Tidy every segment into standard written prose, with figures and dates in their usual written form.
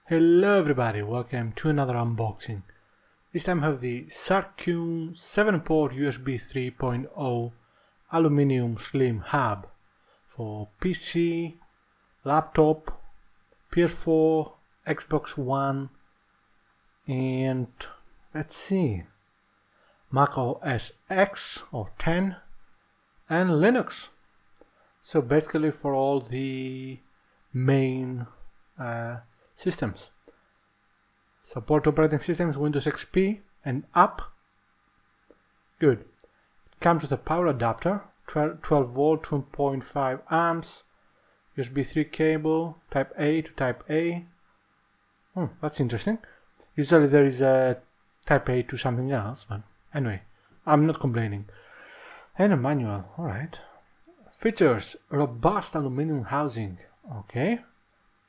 Hello everybody, welcome to another unboxing. This time I have the Sharkoon 7-port USB 3.0 Aluminium Slim Hub for PC, laptop, PS4, Xbox One, and let's see, Mac OS X or 10 and Linux. So basically for all the main systems. Support operating systems Windows XP and up. Good. It comes with a power adapter, 12 volt, 2.5 amps, USB 3 cable, type A to type A. That's interesting. Usually there is a type A to something else, but anyway, I'm not complaining. And a manual, alright. Features: robust aluminum housing, okay.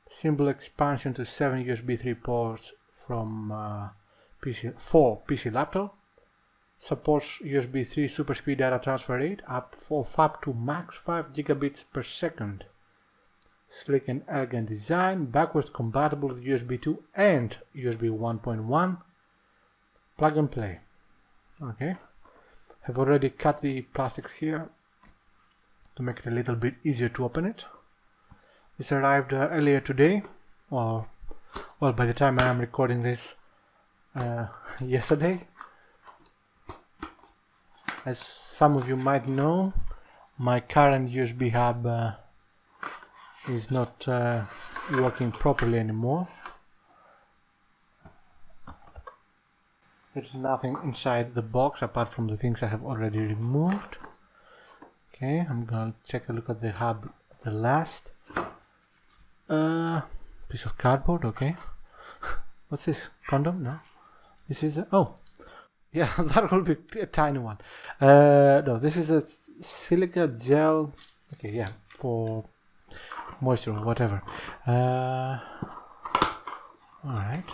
Simple expansion to 7 USB 3 ports from PC laptop. Supports USB 3 super speed data transfer rate up to max 5 gigabits per second. Sleek and elegant design, backwards compatible with USB 2 and USB 1.1. Plug and play. Okay. I've already cut the plastics here to make it a little bit easier to open it. This arrived earlier today, or well, by the time I am recording this, yesterday. As some of you might know, my current USB hub is not working properly anymore. There's nothing inside the box apart from the things I have already removed. Okay, I'm gonna take a look at the hub at the last. Piece of cardboard, okay. What's this? Condom? No. This is a, oh, yeah, that will be a tiny one. No, this is a silica gel. Okay, yeah, for moisture or whatever. Alright.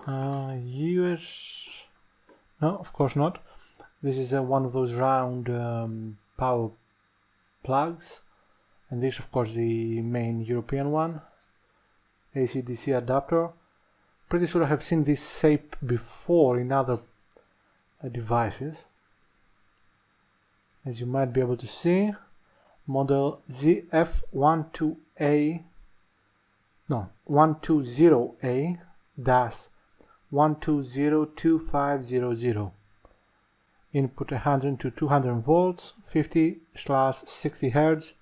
US. No, of course not. This is one of those round power plugs. And this, of course, the main European one, AC/DC adapter. Pretty sure I have seen this shape before in other devices. As you might be able to see, model ZF120A-1202500. Input 100 to 200 volts, 50/60 Hz.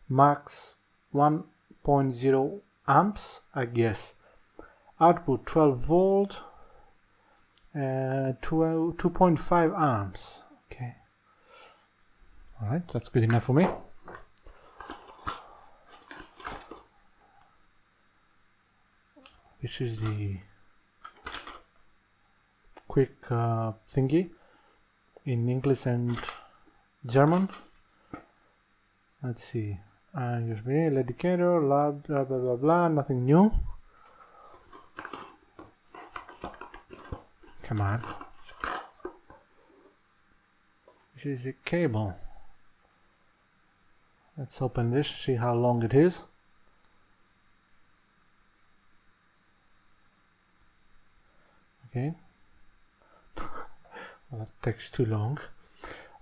Max 1.0 amps, I guess. Output 12 volt, 2.5 amps. Okay. Alright, that's good enough for me. This is the quick thingy in English and German. Let's see. USB, LED indicator, lab, blah blah blah blah, nothing new. Come on. This is the cable. Let's open this, see how long it is. Okay. Well, that takes too long.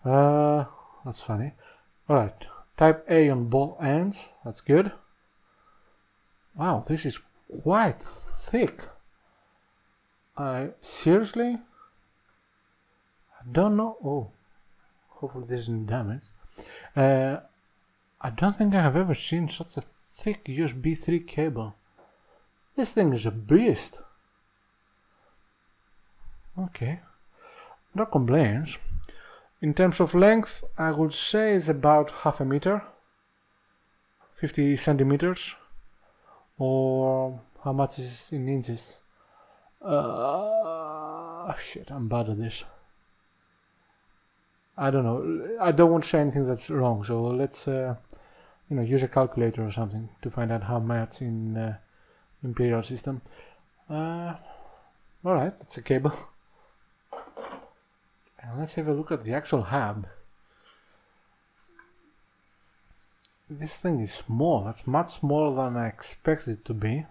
That's funny. Alright. Type A on both ends, that's good. Wow, this is quite thick. Seriously? I don't know. Oh, hopefully this isn't damaged. I don't think I have ever seen such a thick USB 3 cable. This thing is a beast. Okay, no complaints. In terms of length, I would say it's about half a meter, 50 centimeters, or how much is in inches? Shit, I'm bad at this. I don't know. I don't want to say anything that's wrong, so let's, use a calculator or something to find out how much in imperial system. All right, that's a cable. And let's have a look at the actual hub. This thing is small. That's much smaller than I expected it to be.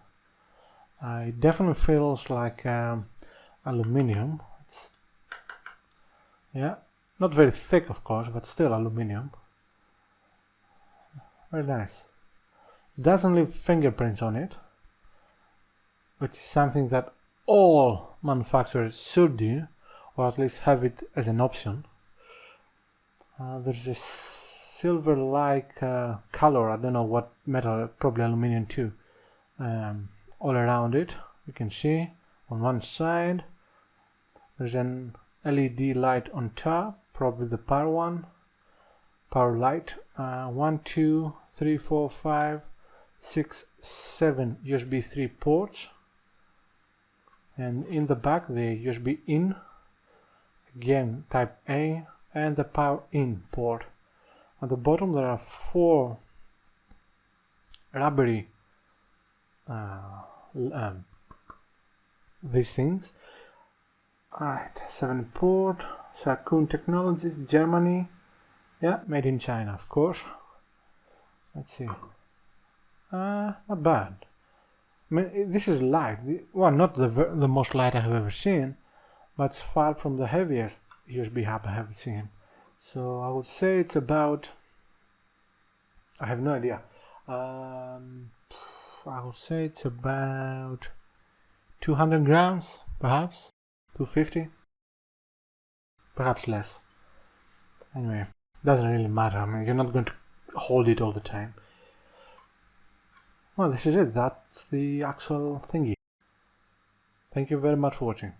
It definitely feels like aluminium. It's, yeah, not very thick of course, but still aluminium. Very nice. Doesn't leave fingerprints on it, which is something that all manufacturers should do, or at least have it as an option. There's a silver-like color, I don't know what metal, probably aluminium too, all around it. You can see on one side there's an LED light on top, probably the power one, power light. 1, 2, 3, 4, 5, 6, 7 USB 3 ports, and in the back the USB in, again type A, and the power in port. At the bottom there are 4 rubbery these things. Alright, 7 port, Sharkoon Technologies, Germany. Yeah, made in China, of course. Let's see. Not bad. I mean, this is light. Well, not the most light I have ever seen, but it's far from the heaviest USB hub I have seen. So I would say it's about, I have no idea. I would say it's about 200 grams, perhaps 250, perhaps less. Anyway, doesn't really matter. I mean, you're not going to hold it all the time. Well, this is it. That's the actual thingy. Thank you very much for watching.